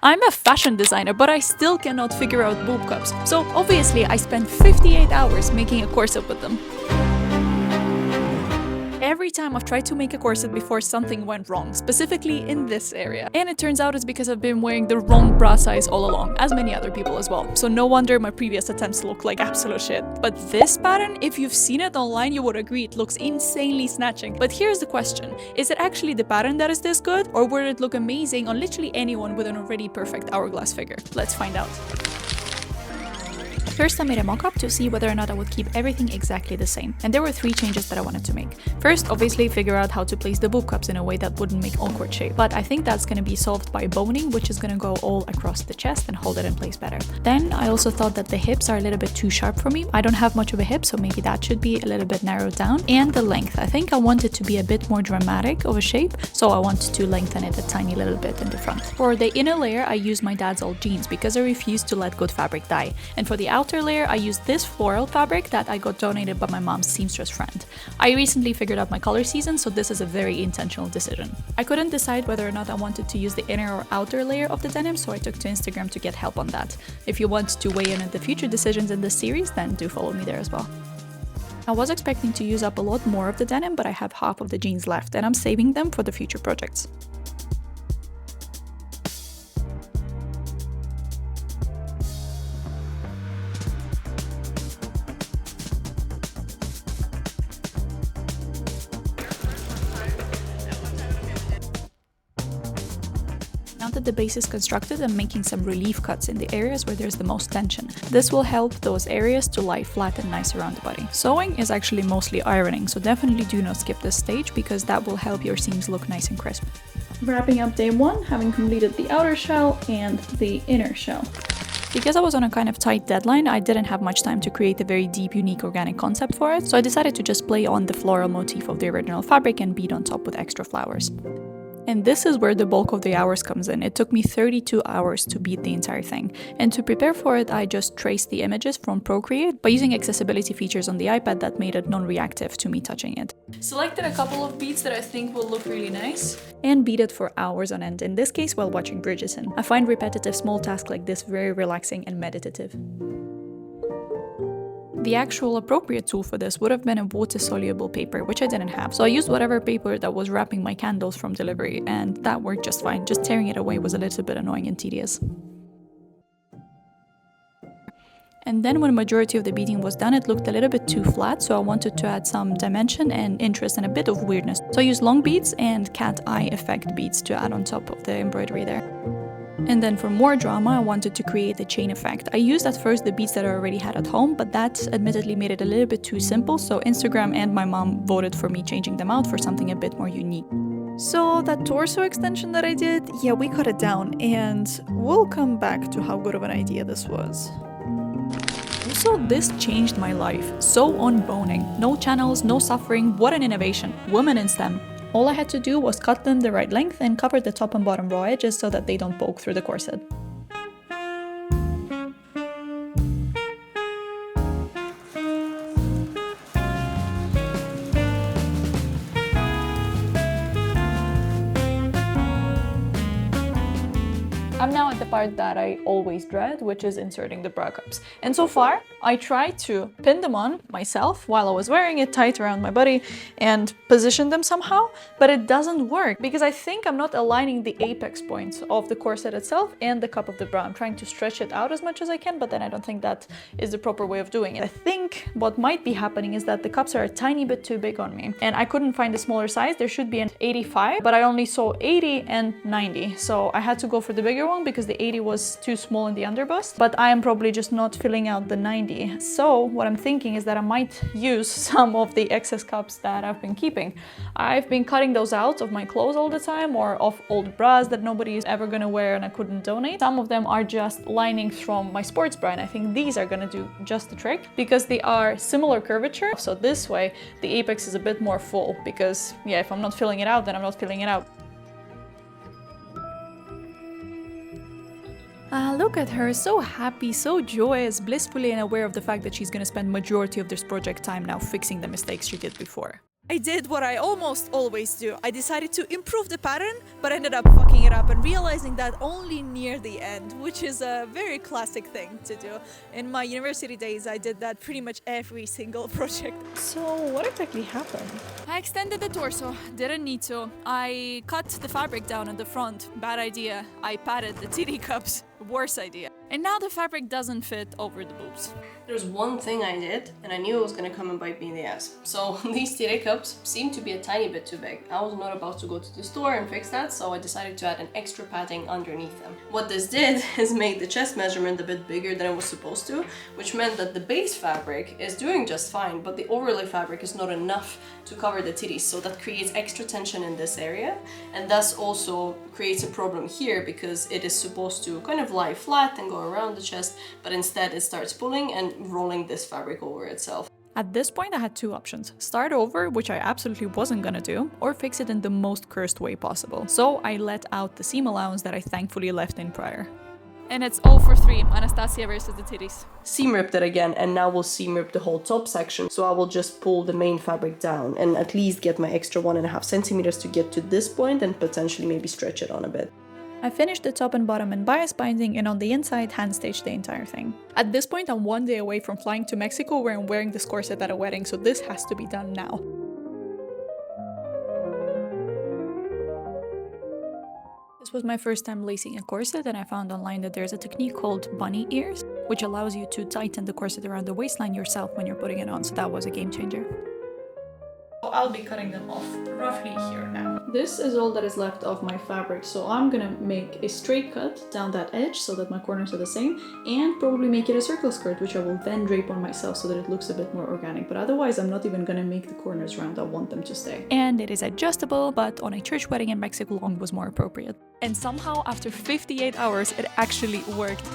I'm a fashion designer, but I still cannot figure out boob cups. So obviously I spent 58 hours making a corset with them. Every time I've tried to make a corset before, something went wrong, specifically in this area. And it turns out it's because I've been wearing the wrong bra size all along, as many other people as well. So no wonder my previous attempts look like absolute shit. But this pattern, if you've seen it online, you would agree it looks insanely snatching. But here's the question, is it actually the pattern that is this good? Or would it look amazing on literally anyone with an already perfect hourglass figure? Let's find out. First, I made a mock-up to see whether or not I would keep everything exactly the same, and there were 3 changes that I wanted to make. First, obviously figure out how to place the boob cups in a way that wouldn't make awkward shape, but I think that's going to be solved by boning, which is going to go all across the chest and hold it in place better. Then, I also thought that the hips are a little bit too sharp for me. I don't have much of a hip, so maybe that should be a little bit narrowed down. And the length, I think I want it to be a bit more dramatic of a shape, so I wanted to lengthen it a tiny little bit in the front. For the inner layer, I used my dad's old jeans because I refused to let good fabric die, and for the outer layer, I used this floral fabric that I got donated by my mom's seamstress friend. I recently figured out my color season, so this is a very intentional decision. I couldn't decide whether or not I wanted to use the inner or outer layer of the denim, so I took to Instagram to get help on that. If you want to weigh in on the future decisions in this series, then do follow me there as well. I was expecting to use up a lot more of the denim, but I have half of the jeans left, and I'm saving them for the future projects. Now that the base is constructed, I'm making some relief cuts in the areas where there's the most tension. This will help those areas to lie flat and nice around the body. Sewing is actually mostly ironing, so definitely do not skip this stage because that will help your seams look nice and crisp. Wrapping up day 1, having completed the outer shell and the inner shell. Because I was on a kind of tight deadline, I didn't have much time to create a very deep, unique organic concept for it, so I decided to just play on the floral motif of the original fabric and bead on top with extra flowers. And this is where the bulk of the hours comes in. It took me 32 hours to beat the entire thing. And to prepare for it, I just traced the images from Procreate by using accessibility features on the iPad that made it non-reactive to me touching it. Selected a couple of beads that I think will look really nice and beaded for hours on end, in this case while watching Bridgerton. I find repetitive small tasks like this very relaxing and meditative. The actual appropriate tool for this would have been a water-soluble paper, which I didn't have, so I used whatever paper that was wrapping my candles from delivery, and that worked just fine. Just tearing it away was a little bit annoying and tedious. And then when the majority of the beading was done, it looked a little bit too flat, so I wanted to add some dimension and interest and a bit of weirdness. So I used long beads and cat eye effect beads to add on top of the embroidery there. And then for more drama, I wanted to create a chain effect. I used at first the beads that I already had at home, but that admittedly made it a little bit too simple, so Instagram and my mom voted for me changing them out for something a bit more unique. So that torso extension that I did, yeah, we cut it down, and we'll come back to how good of an idea this was. Also, this changed my life. So on boning. No channels, no suffering, what an innovation. Women in STEM. All I had to do was cut them the right length and cover the top and bottom raw edges so that they don't poke through the corset. I'm now at the part that I always dread, which is inserting the bra cups. And so far, I tried to pin them on myself while I was wearing it tight around my body and position them somehow, but it doesn't work because I think I'm not aligning the apex points of the corset itself and the cup of the bra. I'm trying to stretch it out as much as I can, but then I don't think that is the proper way of doing it. I think what might be happening is that the cups are a tiny bit too big on me, and I couldn't find a smaller size. There should be an 85, but I only saw 80 and 90, so I had to go for the bigger one because the 80 was too small in the underbust, but I am probably just not filling out the 90. So what I'm thinking is that I might use some of the excess cups that I've been keeping. I've been cutting those out of my clothes all the time, or of old bras that nobody is ever gonna wear and I couldn't donate. Some of them are just linings from my sports bra, and I think these are gonna do just the trick because they are similar curvature. So this way the apex is a bit more full because, yeah, if I'm not filling it out, then I'm not filling it out. Look at her, so happy, so joyous, blissfully and aware of the fact that she's gonna spend majority of this project time now fixing the mistakes she did before. I did what I almost always do. I decided to improve the pattern, but ended up fucking it up and realizing that only near the end, which is a very classic thing to do. In my university days, I did that pretty much every single project. So what exactly happened? I extended the torso, didn't need to. I cut the fabric down at the front, bad idea. I padded the titty cups, worse idea. And now the fabric doesn't fit over the boobs. There's one thing I did, and I knew it was gonna come and bite me in the ass. So these titty cups seem to be a tiny bit too big. I was not about to go to the store and fix that, so I decided to add an extra padding underneath them. What this did is make the chest measurement a bit bigger than it was supposed to, which meant that the base fabric is doing just fine, but the overlay fabric is not enough to cover the titties, so that creates extra tension in this area, and thus also creates a problem here because it is supposed to kind of lie flat and go around the chest, but instead it starts pulling and rolling this fabric over itself. At this point, I had two options: start over, which I absolutely wasn't gonna do, or fix it in the most cursed way possible. So I let out the seam allowance that I thankfully left in prior. And it's 0 for 3, Anastasia versus the titties. Seam ripped it again, and now we'll seam rip the whole top section, so I will just pull the main fabric down and at least get my extra 1.5 centimeters to get to this point and potentially maybe stretch it on a bit. I finished the top and bottom in bias binding, and on the inside hand stitched the entire thing. At this point, I'm 1 day away from flying to Mexico where I'm wearing this corset at a wedding, so this has to be done now. This was my first time lacing a corset, and I found online that there's a technique called bunny ears, which allows you to tighten the corset around the waistline yourself when you're putting it on, so that was a game changer. I'll be cutting them off roughly here now. This is all that is left of my fabric, so I'm gonna make a straight cut down that edge so that my corners are the same, and probably make it a circle skirt, which I will then drape on myself so that it looks a bit more organic. But otherwise, I'm not even gonna make the corners round. I want them to stay. And it is adjustable, but on a church wedding in Mexico, long was more appropriate. And somehow, after 58 hours, it actually worked.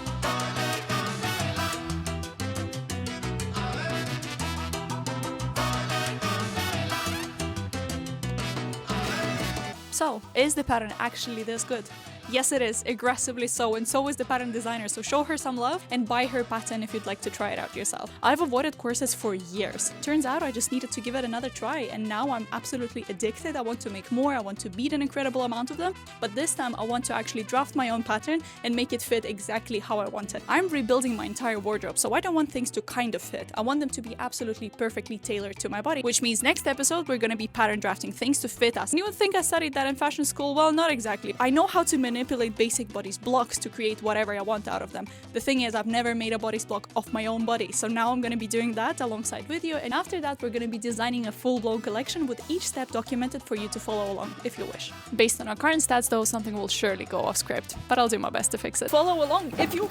So, is the pattern actually this good? Yes, it is, aggressively so, and so is the pattern designer, so show her some love and buy her pattern if you'd like to try it out yourself. I've avoided corsets for years. Turns out I just needed to give it another try, and now I'm absolutely addicted. I want to make more, I want to beat an incredible amount of them, but this time I want to actually draft my own pattern and make it fit exactly how I want it. I'm rebuilding my entire wardrobe, so I don't want things to kind of fit. I want them to be absolutely perfectly tailored to my body, which means next episode we're gonna be pattern drafting things to fit us. And you would think I studied that in fashion school? Well, not exactly. I know how to manipulate basic bodice blocks to create whatever I want out of them. The thing is, I've never made a bodice block of my own body, so now I'm gonna be doing that alongside with you, and after that we're gonna be designing a full-blown collection with each step documented for you to follow along if you wish. Based on our current stats though, something will surely go off script, but I'll do my best to fix it. Follow along if you